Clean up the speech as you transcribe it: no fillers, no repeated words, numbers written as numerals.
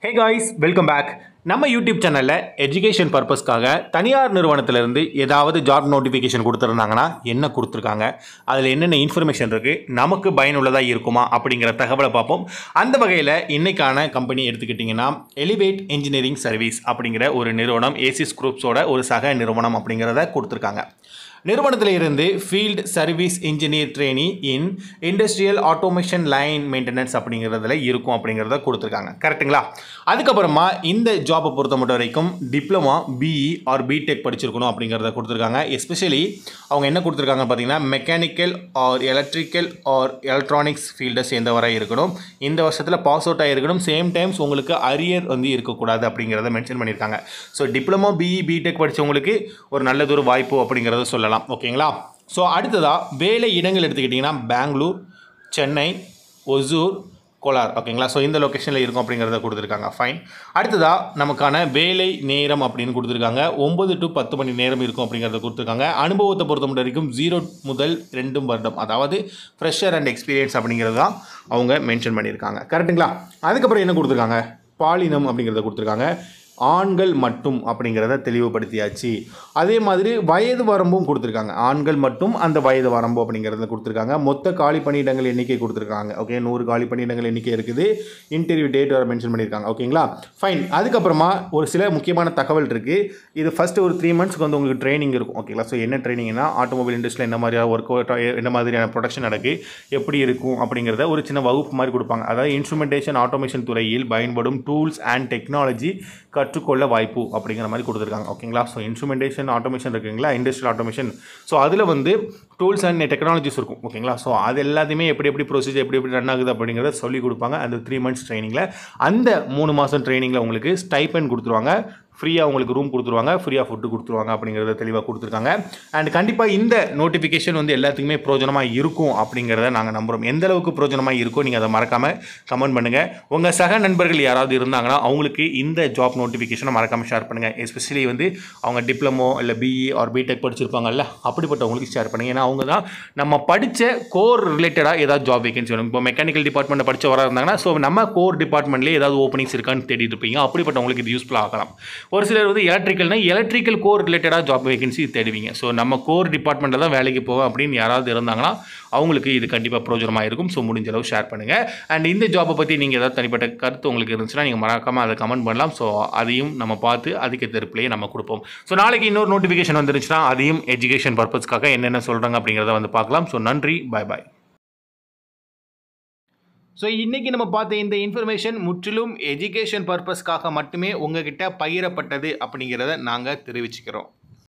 Hey guys, welcome back. நம்ம YouTube சேனலில் education பர்பஸ்க்காக தனியார் நிறுவனத்திலிருந்து ஏதாவது ஜாப் நோட்டிஃபிகேஷன் கொடுத்துருந்தாங்கன்னா என்ன கொடுத்துருக்காங்க, அதில் என்னென்ன இன்ஃபர்மேஷன் இருக்குது, நமக்கு பயனுள்ளதாக இருக்குமா அப்படிங்கிற தகவலை பார்ப்போம். அந்த வகையில் இன்றைக்கான கம்பெனி எடுத்துக்கிட்டிங்கன்னா எலிவேட் இன்ஜினியரிங் சர்வீஸ் அப்படிங்கிற ஒரு நிறுவனம் ஏசிஸ் குரூப்ஸோட ஒரு சக நிறுவனம் அப்படிங்கிறத கொடுத்துருக்காங்க. நிறுவனத்தில் இருந்து ஃபீல்டு சர்வீஸ் இன்ஜினியர் ட்ரெயினி இன் இண்டஸ்ட்ரியல் ஆட்டோமேஷன் லைன் மெயின்டெனன்ஸ் அப்படிங்கிறதுல இருக்கும் அப்படிங்கிறத கொடுத்துருக்காங்க. கரெக்டுங்களா? அதுக்கப்புறமா இந்த ஜாப்பை பொறுத்த மட்டும் வரைக்கும் டிப்ளமா பிஇ ஆர் பிடெக் படிச்சிருக்கணும் அப்படிங்கிறத கொடுத்துருக்காங்க. எஸ்பெஷலி அவங்க என்ன கொடுத்துருக்காங்க பார்த்தீங்கன்னா mechanical R electrical R electronics ஃபீல்டை சேர்ந்தவராக இருக்கணும். இந்த வருஷத்தில் பாஸ் அவுட் ஆகிருக்கணும். சேம் டைம்ஸ் உங்களுக்கு அரியர் இருக்கக்கூடாது அப்படிங்கிறத மென்ஷன் பண்ணியிருக்காங்க. ஸோ டிப்ளமோ பிஇ பிடெக் படித்தவங்களுக்கு ஒரு நல்லதொரு வாய்ப்பு அப்படிங்கிறத சொல்லலாம். ஓகேங்களா? ஸோ அடுத்ததாக வேலை இடங்கள் எடுத்துக்கிட்டிங்கன்னா பெங்களூர், சென்னை, ஒசூர், கோலார். ஓகேங்களா? ஸோ இந்த லொக்கேஷனில் இருக்கும் அப்படிங்கிறத கொடுத்துருக்காங்க. ஃபைன். அடுத்ததாக நமக்கான வேலை நேரம் அப்படின்னு கொடுத்துருக்காங்க. 9 to 10 மணி நேரம் இருக்கும் அப்படிங்கிறத கொடுத்துருக்காங்க. அனுபவத்தை பொறுத்த மட்டும் வரைக்கும் 0 முதல் 2 வருடம், அதாவது ஃப்ரெஷர் அண்ட் எக்ஸ்பீரியன்ஸ் அப்படிங்கிறது தான் அவங்க மென்ஷன் பண்ணியிருக்காங்க. கரெக்டுங்களா? அதுக்கப்புறம் என்ன கொடுத்துருக்காங்க, பாலினம் அப்படிங்கிறத கொடுத்துருக்காங்க. ஆண்கள் மட்டும் அப்படிங்கிறத தெளிவுபடுத்தியாச்சு. அதே மாதிரி வயது வரம்பும் கொடுத்துருக்காங்க. ஆண்கள் மட்டும் அந்த வயது வரம்பு அப்படிங்கிறத கொடுத்துருக்காங்க. மொத்த காலி பணியிடங்கள் எண்ணிக்கை கொடுத்துருக்காங்க. ஓகே, 100 காலி பணியிடங்கள் எண்ணிக்கை இருக்குது. இன்டர்வியூ டேட் வர மென்ஷன் பண்ணியிருக்காங்க. ஓகேங்களா? ஃபைன். அதுக்கப்புறமா ஒரு சில முக்கியமான தகவல் இருக்குது. இது ஃபஸ்ட்டு ஒரு 3 மந்த்ஸ்க்கு வந்து உங்களுக்கு ட்ரைனிங் இருக்கும். ஓகேங்களா? ஸோ என்ன ட்ரைனிங்னா ஆட்டோமொபைல் இண்டஸ்ட்ரியில் என்ன மாதிரியான ஒர்க், என்ன மாதிரியான ப்ரொடக்ஷன் நடக்குது, எப்படி இருக்கும் அப்படிங்கிறத ஒரு சின்ன வகுப்பு மாதிரி கொடுப்பாங்க. அதாவது இன்ஸ்ட்ருமெண்டேஷன் ஆட்டோமேஷன் துறையில் பயன்படும் டூல்ஸ் அண்ட் டெக்னாலஜி கற்றுக்கொள்ள வாய்ப்பு அப்படிங்கிற மாதிரி கொடுத்துருக்காங்க. ஓகேங்களா? ஸோ இன்ஸ்ட்ருமெண்டேஷன் ஆட்டோமேஷன் இருக்குங்களா, இண்டஸ்ட்ரியல் ஆட்டோமேஷன். ஸோ அதில் வந்து டூல்ஸ் அண்ட் டெக்னாலஜிஸ் இருக்கும். ஓகேங்களா? ஸோ அது எல்லாத்தையுமே எப்படி ப்ரொசீஜர் எப்படி ரன் ஆகுது அப்படிங்கிறத சொல்லிக் கொடுப்பாங்க. அந்த 3 மந்த்ஸ் ட்ரைனிங்கில். அந்த 3 மாதம் ட்ரைனிங்கில் உங்களுக்கு ஸ்டைப்பண்ட் கொடுத்துருவாங்க. ஃப்ரீயாக உங்களுக்கு ரூம் கொடுத்துருவாங்க, ஃப்ரீயாக ஃபுட்டு கொடுத்துருவாங்க அப்படிங்கிறத தெளிவாக கொடுத்துருக்காங்க. அண்ட் கண்டிப்பாக இந்த நோட்டிஃபிகேஷன் வந்து எல்லாத்துக்குமே பிரோஜனமாக இருக்கும் அப்படிங்கிறத நாங்கள் நம்புகிறோம். எந்த அளவுக்கு பிரோஜனமாக இருக்கும் நீங்கள் அதை மறக்காமல் கமெண்ட் பண்ணுங்கள். உங்கள் சக நண்பர்கள் யாராவது இருந்தாங்கன்னா அவங்களுக்கு இந்த ஜாப் நோட்டிஃபிகேஷனை மறக்காமல் ஷேர் பண்ணுங்கள். எஸ்பெஷலி வந்து அவங்க டிப்ளமோ இல்லை பிஇ ஆர் பிடெக் படிச்சிருப்பாங்கல்ல, அப்படிப்பட்டவங்களுக்கு ஷேர் பண்ணுங்கள். ஏன்னா அவங்க தான் நம்ம படித்த கோர் ரிலேட்டடாக ஏதாவது ஜாப் வேகன்சி வேணும். இப்போ மெக்கானிக்கல் டிபார்ட்மெண்ட்டில் படித்தவராக இருந்தாங்கன்னா ஸோ நம்ம கோர் டிபார்ட்மெண்ட்லேயே ஏதாவது ஓப்பனிங்ஸ் இருக்கான்னு தேடிட்டு இருப்பீங்க. அப்படிப்பட்டவங்களுக்கு இது யூஸ்ஃபுல்லாக ஆகலாம். ஒரு சிலர் வந்து எலக்ட்ரிக்கல் கோர் ரிலேட்டடாக ஜாப் வேகன்சி தேடுவீங்க. ஸோ நம்ம கோர் டிபார்ட்மெண்ட்டில் தான் வேலைக்கு போவோம் அப்படின்னு யாராவது இருந்தாங்கன்னா அவங்களுக்கு இது கண்டிப்பாக பிரோஜனமாக இருக்கும். ஸோ முடிஞ்ச அளவு ஷேர் பண்ணுங்கள். அண்ட் இந்த ஜாப்பை பற்றி நீங்கள் ஏதாவது தனிப்பட்ட கருத்து உங்களுக்கு இருந்துச்சுன்னா நீங்கள் மறக்காமல் அதை கமெண்ட் பண்ணலாம். ஸோ அதையும் நம்ம பார்த்து அதுக்கு ரிப்ளையை நம்ம கொடுப்போம். ஸோ நாளைக்கு இன்னொரு நோட்டிஃபிகேஷன் வந்துருச்சுன்னா அதையும் எஜுகேஷன் பர்பஸ்க்காக என்னென்ன சொல்கிறாங்க அப்படிங்கிறத வந்து பார்க்கலாம். ஸோ நன்றி, பாய். ஸோ இன்றைக்கி நம்ம பார்த்த இந்த இன்ஃபர்மேஷன் முற்றிலும் எஜுகேஷன் பர்பஸ்க்காக மட்டுமே உங்ககிட்ட பகிரப்பட்டது அப்படிங்கிறத நாங்கள் தெரிவிச்சுக்கிறோம்.